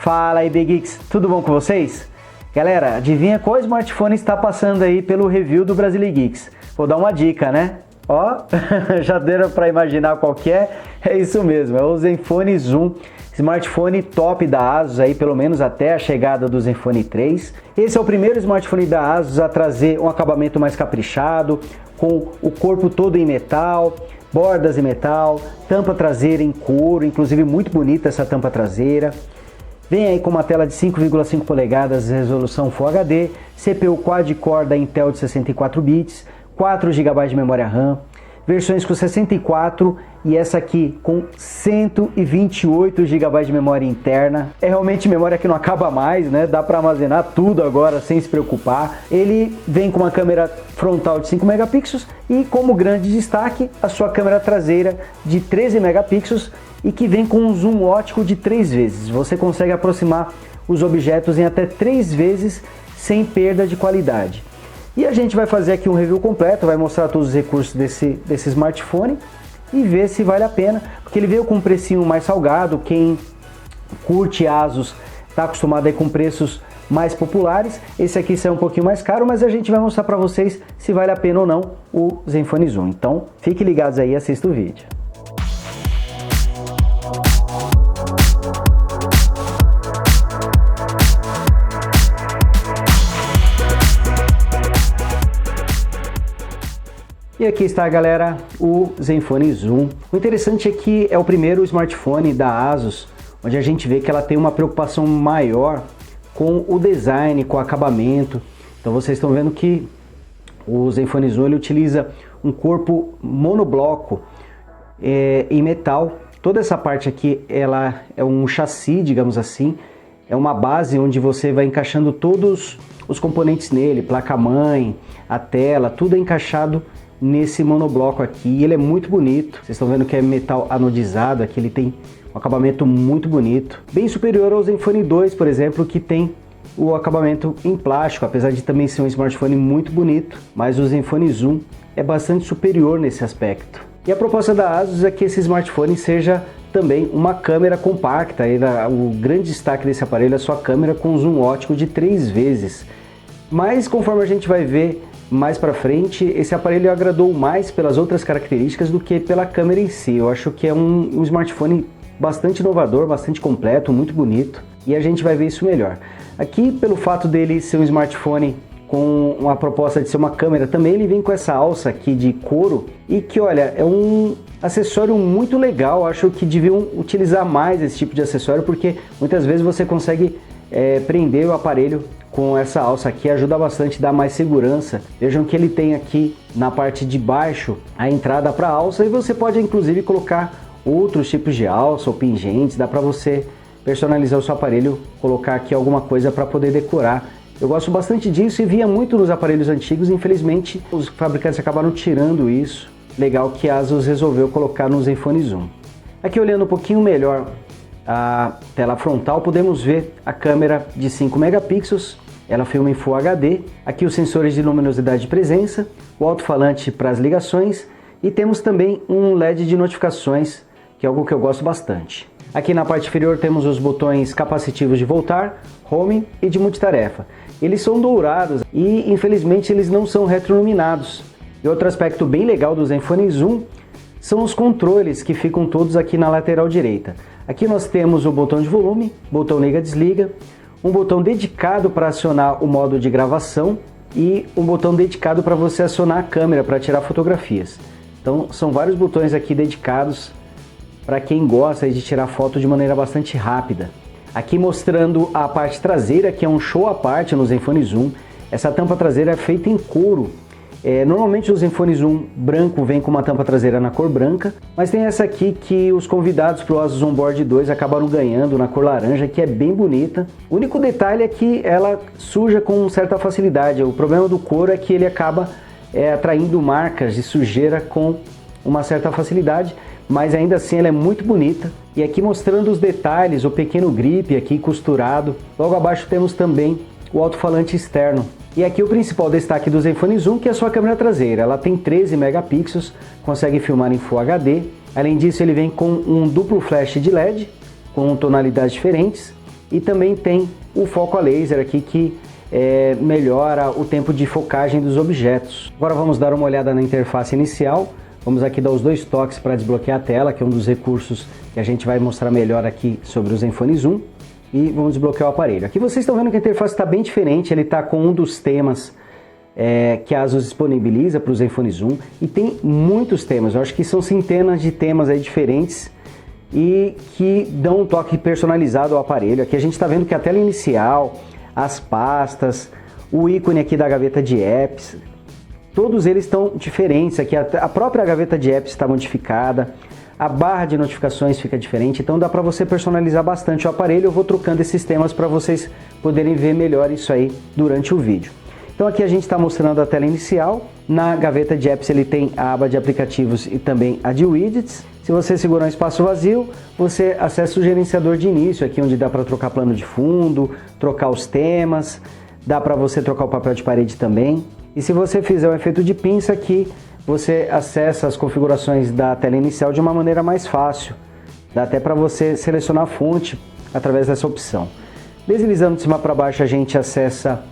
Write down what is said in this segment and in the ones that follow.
Fala aí, Big Geeks, tudo bom com vocês? Galera, adivinha qual smartphone está passando aí pelo review do Brasilegeeks? Vou dar uma dica, né? Ó, já deram para imaginar qual que é? É isso mesmo, é o Zenfone Zoom, smartphone top da ASUS aí, pelo menos até a chegada do Zenfone 3. Esse é o primeiro smartphone da ASUS a trazer um acabamento mais caprichado, com o corpo todo em metal, bordas em metal, tampa traseira em couro, inclusive muito bonita essa tampa traseira. Vem aí com uma tela de 5,5 polegadas, resolução Full HD, CPU quad-core da Intel de 64 bits, 4 GB de memória RAM, versões com 64 e essa aqui com 128 GB de memória interna. É realmente memória que não acaba mais, né? Dá para armazenar tudo agora sem se preocupar. Ele vem com uma câmera frontal de 5 megapixels e como grande destaque a sua câmera traseira de 13 megapixels e que vem com um zoom ótico de 3 vezes. Você consegue aproximar os objetos em até 3 vezes sem perda de qualidade. E a gente vai fazer aqui um review completo, vai mostrar todos os recursos desse smartphone e ver se vale a pena, porque ele veio com um precinho mais salgado. Quem curte ASUS está acostumado aí com preços mais populares. Esse aqui sai um pouquinho mais caro, mas a gente vai mostrar para vocês se vale a pena ou não o Zenfone Zoom. Então fiquem ligados aí e assista o vídeo. E aqui está, galera, o Zenfone Zoom. O interessante é que é o primeiro smartphone da ASUS onde a gente vê que ela tem uma preocupação maior com o design, com o acabamento. Então vocês estão vendo que o Zenfone Zoom ele utiliza um corpo monobloco em metal. Toda essa parte aqui ela é um chassi, digamos assim, é uma base onde você vai encaixando todos os componentes nele, placa-mãe, a tela, tudo é encaixado nesse monobloco aqui. Ele é muito bonito, vocês estão vendo que é metal anodizado, aqui ele tem um acabamento muito bonito, bem superior ao Zenfone 2, por exemplo, que tem o acabamento em plástico, apesar de também ser um smartphone muito bonito, mas o Zenfone Zoom é bastante superior nesse aspecto. E a proposta da ASUS é que esse smartphone seja também uma câmera compacta. O grande destaque desse aparelho é a sua câmera com zoom ótico de 3 vezes, mas conforme a gente vai ver mais para frente, esse aparelho agradou mais pelas outras características do que pela câmera em si. Eu acho que é um smartphone bastante inovador, bastante completo, muito bonito, e a gente vai ver isso melhor. Aqui, pelo fato dele ser um smartphone com uma proposta de ser uma câmera, também ele vem com essa alça aqui de couro e que, olha, é um acessório muito legal. Acho que deviam utilizar mais esse tipo de acessório, porque muitas vezes você consegue prender o aparelho com essa alça aqui, ajuda bastante, dá mais segurança. Vejam que ele tem aqui na parte de baixo a entrada para alça e você pode inclusive colocar outros tipos de alça ou pingentes, dá para você personalizar o seu aparelho, colocar aqui alguma coisa para poder decorar. Eu gosto bastante disso e via muito nos aparelhos antigos, infelizmente os fabricantes acabaram tirando isso. Legal que a ASUS resolveu colocar no Zenfone Zoom. Aqui olhando um pouquinho melhor a tela frontal, podemos ver a câmera de 5 megapixels, ela filma em Full HD, aqui os sensores de luminosidade de presença, o alto-falante para as ligações e temos também um LED de notificações, que é algo que eu gosto bastante. Aqui na parte inferior temos os botões capacitivos de voltar, home e de multitarefa. Eles são dourados e infelizmente eles não são retroiluminados. E outro aspecto bem legal do Zenfone Zoom são os controles que ficam todos aqui na lateral direita. Aqui nós temos o botão de volume, botão liga-desliga, um botão dedicado para acionar o modo de gravação e um botão dedicado para você acionar a câmera para tirar fotografias. Então são vários botões aqui dedicados para quem gosta de tirar foto de maneira bastante rápida. Aqui mostrando a parte traseira, que é um show à parte no Zenfone Zoom. Essa tampa traseira é feita em couro. Normalmente o Zenfone Zoom branco vem com uma tampa traseira na cor branca, mas tem essa aqui que os convidados para o ASUS Onboard 2 acabaram ganhando na cor laranja, que é bem bonita. O único detalhe é que ela suja com certa facilidade. O problema do couro é que ele acaba atraindo marcas de sujeira com uma certa facilidade, mas ainda assim ela é muito bonita. E aqui mostrando os detalhes, o pequeno grip aqui costurado. Logo abaixo temos também o alto-falante externo. E aqui o principal destaque do Zenfone Zoom, que é a sua câmera traseira. Ela tem 13 megapixels, consegue filmar em Full HD. Além disso, ele vem com um duplo flash de LED, com tonalidades diferentes. e também tem o foco a laser aqui que melhora o tempo de focagem dos objetos. Agora vamos dar uma olhada na interface inicial. Vamos aqui dar os 2 toques para desbloquear a tela, que é um dos recursos que a gente vai mostrar melhor aqui sobre o Zenfone Zoom. E vamos desbloquear o aparelho. Aqui vocês estão vendo que a interface está bem diferente, ele está com um dos temas que a ASUS disponibiliza para o Zenfone Zoom. E tem muitos temas, eu acho que são centenas de temas aí diferentes e que dão um toque personalizado ao aparelho. Aqui a gente está vendo que a tela inicial, as pastas, o ícone aqui da gaveta de apps, todos eles estão diferentes. Aqui a própria gaveta de apps está modificada, a barra de notificações fica diferente, então dá para você personalizar bastante o aparelho. Eu vou trocando esses temas para vocês poderem ver melhor isso aí durante o vídeo. Então aqui a gente está mostrando a tela inicial. Na gaveta de apps ele tem a aba de aplicativos e também a de widgets. Se você segurar um espaço vazio, você acessa o gerenciador de início, aqui onde dá para trocar plano de fundo, trocar os temas, dá para você trocar o papel de parede também. E se você fizer o efeito de pinça aqui, você acessa as configurações da tela inicial de uma maneira mais fácil. Dá até para você selecionar a fonte através dessa opção. Deslizando de cima para baixo a gente acessa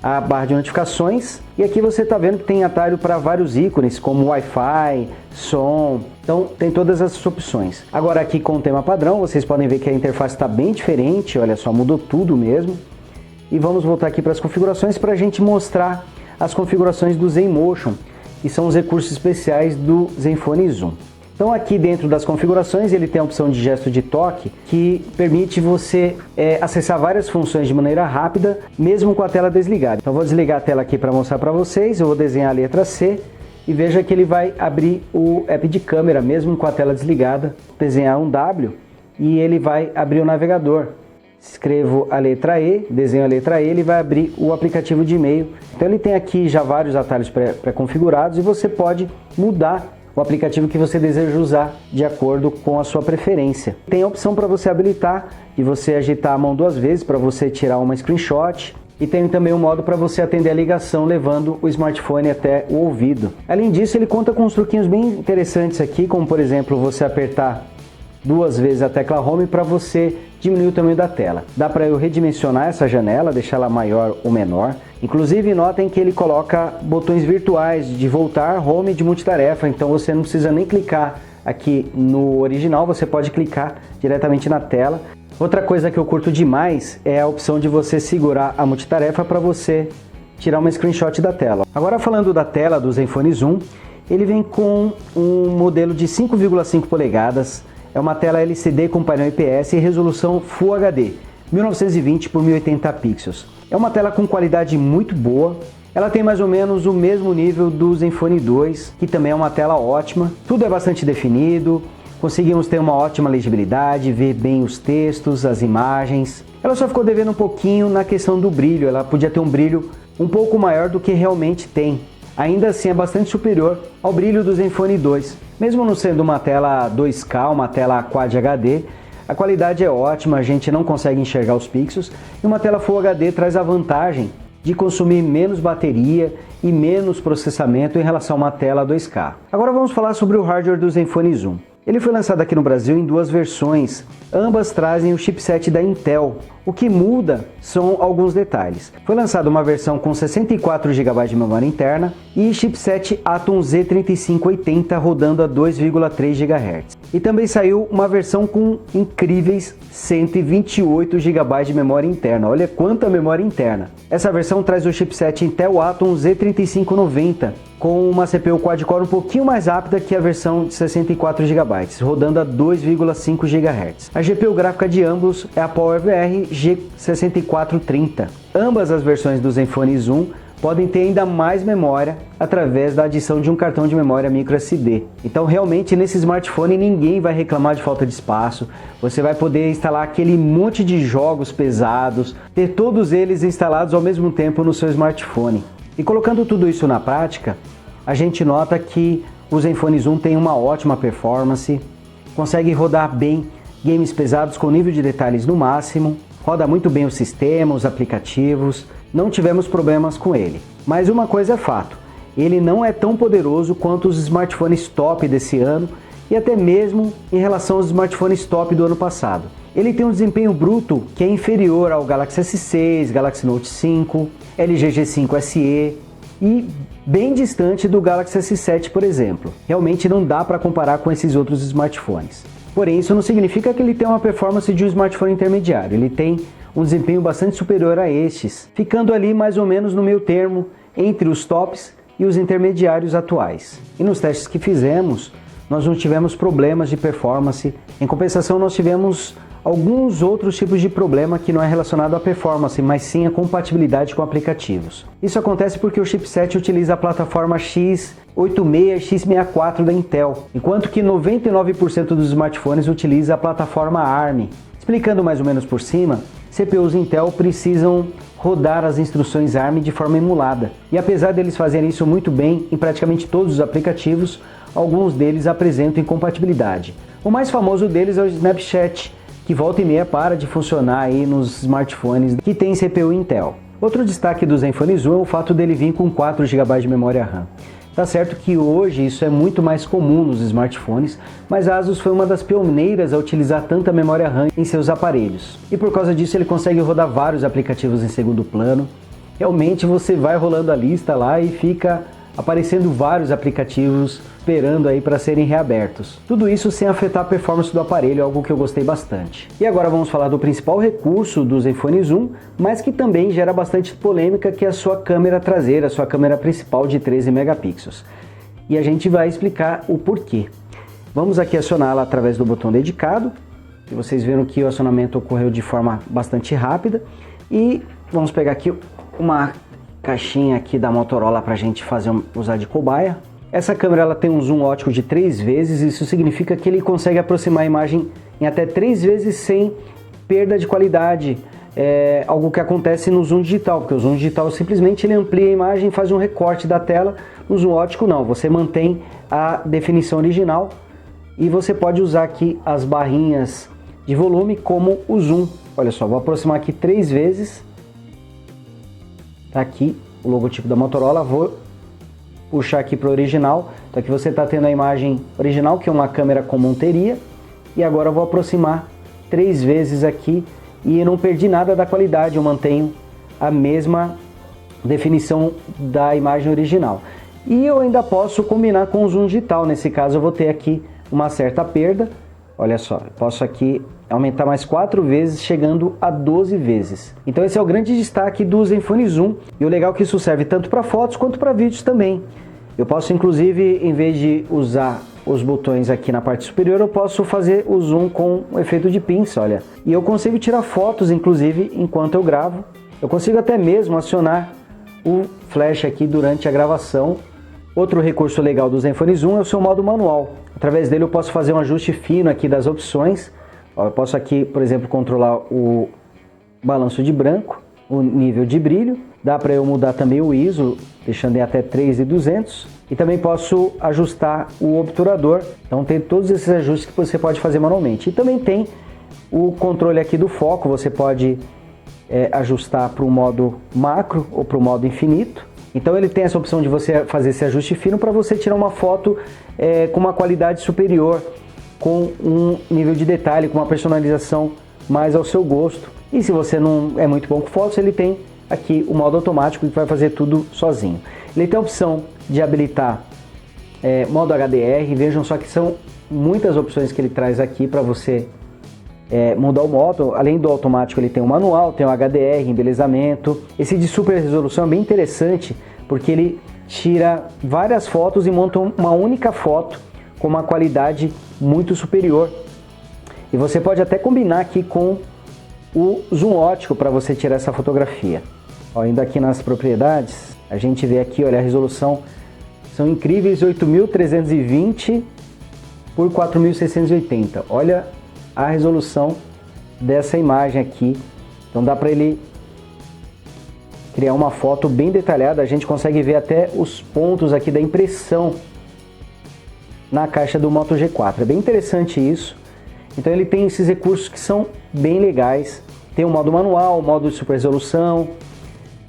a barra de notificações e aqui você está vendo que tem atalho para vários ícones como Wi-Fi, som, então tem todas essas opções. Agora aqui com o tema padrão vocês podem ver que a interface está bem diferente, olha só, mudou tudo mesmo. E vamos voltar aqui para as configurações para a gente mostrar as configurações do ZenMotion, que são os recursos especiais do Zenfone Zoom. Então aqui dentro das configurações ele tem a opção de gesto de toque que permite você acessar várias funções de maneira rápida, mesmo com a tela desligada. Então vou desligar a tela aqui para mostrar para vocês, eu vou desenhar a letra C e veja que ele vai abrir o app de câmera, mesmo com a tela desligada. Desenhar um W e ele vai abrir o navegador. Escrevo a letra E, desenho a letra E, ele vai abrir o aplicativo de e-mail. Então ele tem aqui já vários atalhos pré-configurados e você pode mudar o aplicativo que você deseja usar de acordo com a sua preferência. Tem a opção para você habilitar e você agitar a mão 2 vezes para você tirar uma screenshot. E tem também um modo para você atender a ligação levando o smartphone até o ouvido. Além disso, ele conta com uns truquinhos bem interessantes aqui, como por exemplo você apertar 2 vezes a tecla Home para você diminuir o tamanho da tela. Dá para eu redimensionar essa janela, deixar ela maior ou menor. Inclusive notem que ele coloca botões virtuais de voltar, Home, de multitarefa, então você não precisa nem clicar aqui no original, você pode clicar diretamente na tela. Outra coisa que eu curto demais é a opção de você segurar a multitarefa para você tirar uma screenshot da tela. Agora falando da tela do Zenfone Zoom, ele vem com um modelo de 5,5 polegadas, é uma tela LCD com painel IPS e resolução Full HD, 1920 por 1080 pixels. É uma tela com qualidade muito boa, ela tem mais ou menos o mesmo nível do Zenfone 2, que também é uma tela ótima, tudo é bastante definido, conseguimos ter uma ótima legibilidade, ver bem os textos, as imagens. Ela só ficou devendo um pouquinho na questão do brilho, ela podia ter um brilho um pouco maior do que realmente tem. Ainda assim é bastante superior ao brilho do Zenfone 2. Mesmo não sendo uma tela 2K, uma tela Quad HD, a qualidade é ótima, a gente não consegue enxergar os pixels. E uma tela Full HD traz a vantagem de consumir menos bateria e menos processamento em relação a uma tela 2K. Agora vamos falar sobre o hardware do Zenfone Zoom. Ele foi lançado aqui no Brasil em 2 versões, ambas trazem o chipset da Intel. O que muda são alguns detalhes. Foi lançada uma versão com 64 GB de memória interna e chipset Atom Z3580 rodando a 2,3 GHz. E também saiu uma versão com incríveis 128 GB de memória interna. Olha quanta memória interna! Essa versão traz o chipset Intel Atom Z3590 com uma CPU quad-core um pouquinho mais rápida que a versão de 64 GB, rodando a 2,5 GHz. A GPU gráfica de ambos é a PowerVR G6430. Ambas as versões do Zenfone Zoom podem ter ainda mais memória através da adição de um cartão de memória microSD. Então realmente nesse smartphone ninguém vai reclamar de falta de espaço, você vai poder instalar aquele monte de jogos pesados, ter todos eles instalados ao mesmo tempo no seu smartphone. E colocando tudo isso na prática, a gente nota que o Zenfone Zoom tem uma ótima performance, consegue rodar bem games pesados com nível de detalhes no máximo, roda muito bem o sistema, os aplicativos, não tivemos problemas com ele. Mas uma coisa é fato, ele não é tão poderoso quanto os smartphones top desse ano, e até mesmo em relação aos smartphones top do ano passado. Ele tem um desempenho bruto que é inferior ao Galaxy S6, Galaxy Note 5, LG G5 SE e bem distante do Galaxy S7, por exemplo. Realmente não dá para comparar com esses outros smartphones. Porém, isso não significa que ele tem uma performance de um smartphone intermediário. Ele tem um desempenho bastante superior a estes, ficando ali mais ou menos no meio termo entre os tops e os intermediários atuais. E nos testes que fizemos, nós não tivemos problemas de performance. Em compensação, nós tivemos alguns outros tipos de problema que não é relacionado à performance, mas sim à compatibilidade com aplicativos. Isso acontece porque o chipset utiliza a plataforma x86 e x64 da Intel, enquanto que 99% dos smartphones utiliza a plataforma ARM. Explicando mais ou menos por cima, CPUs Intel precisam rodar as instruções ARM de forma emulada, e apesar deles fazerem isso muito bem em praticamente todos os aplicativos, alguns deles apresentam incompatibilidade. O mais famoso deles é o Snapchat, que volta e meia para de funcionar aí nos smartphones que tem CPU Intel. Outro destaque do Zenfone Zoom é o fato dele vir com 4 GB de memória RAM. Tá certo que hoje isso é muito mais comum nos smartphones, mas a Asus foi uma das pioneiras a utilizar tanta memória RAM em seus aparelhos. E por causa disso ele consegue rodar vários aplicativos em segundo plano. Realmente você vai rolando a lista lá e fica aparecendo vários aplicativos esperando aí para serem reabertos. Tudo isso sem afetar a performance do aparelho, algo que eu gostei bastante. E agora vamos falar do principal recurso do Zenfone Zoom, mas que também gera bastante polêmica, que é a sua câmera traseira, a sua câmera principal de 13 megapixels. E a gente vai explicar o porquê. Vamos aqui acioná-la através do botão dedicado, e vocês viram que o acionamento ocorreu de forma bastante rápida. E vamos pegar aqui uma caixinha aqui da Motorola para a gente usar de cobaia. Essa câmera ela tem um zoom ótico de 3 vezes, isso significa que ele consegue aproximar a imagem em até 3 vezes sem perda de qualidade, algo que acontece no zoom digital, porque o zoom digital simplesmente ele amplia a imagem e faz um recorte da tela. No zoom ótico não, você mantém a definição original e você pode usar aqui as barrinhas de volume como o zoom. Olha só, vou aproximar aqui 3 vezes. Tá aqui o logotipo da Motorola, vou puxar aqui para o original. Então aqui você está tendo a imagem original, que é uma câmera comum teria, e agora eu vou aproximar 3 vezes aqui e eu não perdi nada da qualidade, eu mantenho a mesma definição da imagem original. E eu ainda posso combinar com o zoom digital, nesse caso eu vou ter aqui uma certa perda. Olha só, eu posso aqui aumentar mais 4 vezes, chegando a 12 vezes. Então esse é o grande destaque do Zenfone Zoom. E o legal é que isso serve tanto para fotos quanto para vídeos também. Eu posso inclusive, em vez de usar os botões aqui na parte superior, eu posso fazer o zoom com o efeito de pinça, olha. E eu consigo tirar fotos, inclusive, enquanto eu gravo. Eu consigo até mesmo acionar o flash aqui durante a gravação. Outro recurso legal do Zenfone Zoom é o seu modo manual. Através dele eu posso fazer um ajuste fino aqui das opções. Eu posso aqui, por exemplo, controlar o balanço de branco, o nível de brilho. Dá para eu mudar também o ISO, deixando em até 3200. E também posso ajustar o obturador. Então tem todos esses ajustes que você pode fazer manualmente. E também tem o controle aqui do foco. Você pode ajustar para o modo macro ou para o modo infinito. Então ele tem essa opção de você fazer esse ajuste fino para você tirar uma foto com uma qualidade superior, com um nível de detalhe, com uma personalização mais ao seu gosto. E se você não é muito bom com fotos, ele tem aqui o modo automático que vai fazer tudo sozinho. Ele tem a opção de habilitar modo HDR, vejam só que são muitas opções que ele traz aqui para você mudar o modo. Além do automático ele tem o manual, tem o HDR, embelezamento. Esse de super resolução é bem interessante porque ele tira várias fotos e monta uma única foto com uma qualidade muito superior. E você pode até combinar aqui com o zoom ótico para você tirar essa fotografia. Ó, indo aqui nas propriedades, a gente vê aqui, olha, a resolução são incríveis, 8.320 por 4.680. Olha a resolução dessa imagem aqui. Então dá para ele criar uma foto bem detalhada. A gente consegue ver até os pontos aqui da impressão na caixa do Moto G4. É bem interessante isso. Então ele tem esses recursos que são bem legais. Tem o modo manual, o modo de super resolução,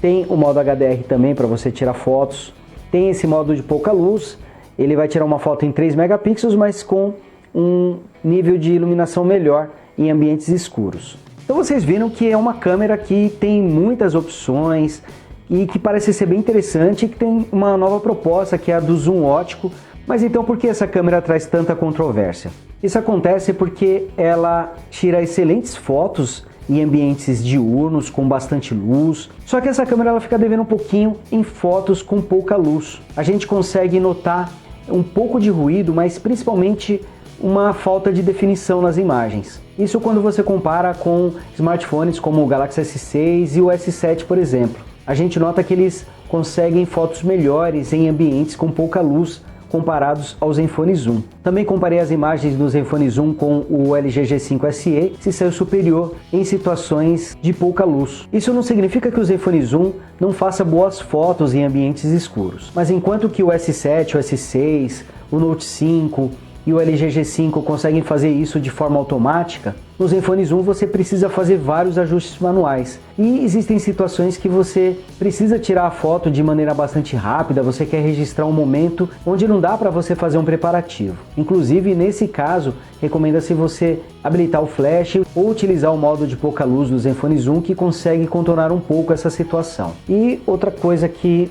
tem o modo HDR também para você tirar fotos, tem esse modo de pouca luz ele vai tirar uma foto em 3 megapixels, mas com um nível de iluminação melhor em ambientes escuros. Então vocês viram que é uma câmera que tem muitas opções e que parece ser bem interessante e que tem uma nova proposta, que é a do zoom ótico. Mas então por que essa câmera traz tanta controvérsia? Isso acontece porque ela tira excelentes fotos em ambientes diurnos com bastante luz, só que essa câmera ela fica devendo um pouquinho em fotos com pouca luz. A gente consegue notar um pouco de ruído, mas principalmente uma falta de definição nas imagens. Isso quando você compara com smartphones como o Galaxy S6 e o S7, por exemplo. A gente nota que eles conseguem fotos melhores em ambientes com pouca luz comparados ao Zenfone Zoom. Também comparei as imagens do Zenfone Zoom com o LG G5 SE, se saiu superior em situações de pouca luz. Isso não significa que o Zenfone Zoom não faça boas fotos em ambientes escuros, mas enquanto que o S7, o S6, o Note 5 e o LG G5 conseguem fazer isso de forma automática, no Zenfone Zoom você precisa fazer vários ajustes manuais. E existem situações que você precisa tirar a foto de maneira bastante rápida, você quer registrar um momento onde não dá para você fazer um preparativo. Inclusive, nesse caso, recomenda-se você habilitar o flash ou utilizar o modo de pouca luz do Zenfone Zoom, que consegue contornar um pouco essa situação. E outra coisa que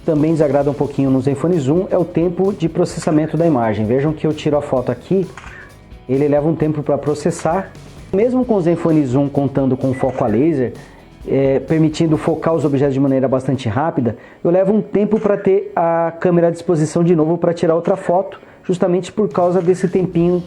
também desagrada um pouquinho no Zenfone Zoom é o tempo de processamento da imagem. Vejam que eu tiro a foto aqui, ele leva um tempo para processar. Mesmo com o Zenfone Zoom contando com foco a laser, permitindo focar os objetos de maneira bastante rápida, eu levo um tempo para ter a câmera à disposição de novo para tirar outra foto, justamente por causa desse tempinho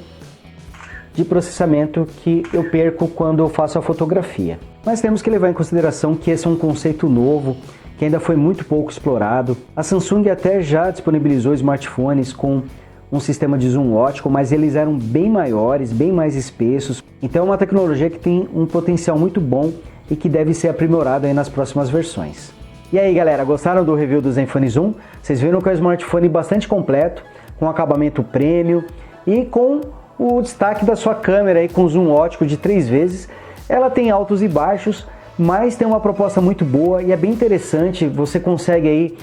de processamento que eu perco quando eu faço a fotografia. Mas temos que levar em consideração que esse é um conceito novo, que ainda foi muito pouco explorado. A Samsung até já disponibilizou smartphones com um sistema de zoom ótico, mas eles eram bem maiores, bem mais espessos. Então é uma tecnologia que tem um potencial muito bom e que deve ser aprimorado aí nas próximas versões. E aí galera, gostaram do review do Zenfone Zoom? Vocês viram que é um smartphone bastante completo, com acabamento premium e com o destaque da sua câmera aí com zoom ótico de 3 vezes. Ela tem altos e baixos, mas tem uma proposta muito boa e é bem interessante. Você consegue aí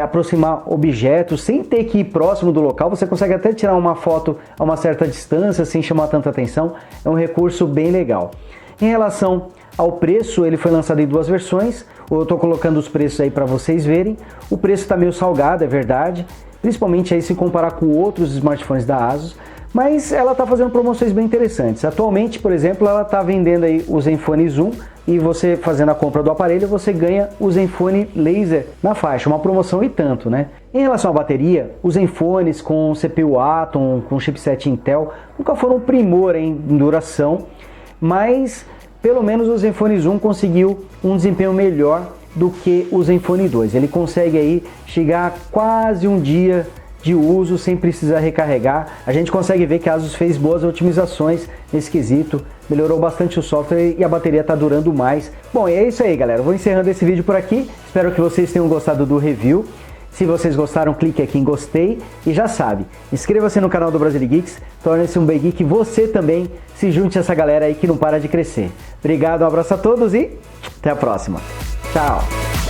aproximar objetos sem ter que ir próximo do local. Você consegue até tirar uma foto a uma certa distância sem chamar tanta atenção. É um recurso bem legal. Em relação ao preço, ele foi lançado em 2 versões. Eu estou colocando os preços aí para vocês verem. O preço está meio salgado, é verdade, principalmente aí se comparar com outros smartphones da ASUS. Mas ela está fazendo promoções bem interessantes. Atualmente, por exemplo, ela está vendendo aí o Zenfone Zoom e você fazendo a compra do aparelho, você ganha o Zenfone Laser na faixa, uma promoção e tanto, né? Em relação à bateria, os Zenfones com CPU Atom, com chipset Intel, nunca foram um primor em duração, mas pelo menos o Zenfone Zoom conseguiu um desempenho melhor do que o Zenfone 2. Ele consegue aí chegar a quase um dia de uso sem precisar recarregar. A gente consegue ver que a ASUS fez boas otimizações nesse quesito, melhorou bastante o software e a bateria está durando mais. Bom, e é isso aí galera, eu vou encerrando esse vídeo por aqui, espero que vocês tenham gostado do review. Se vocês gostaram, clique aqui em gostei e já sabe, inscreva-se no canal do Brasile Geeks, torne-se um Bem Geek, você também se junte a essa galera aí que não para de crescer. Obrigado, um abraço a todos e até a próxima. Tchau!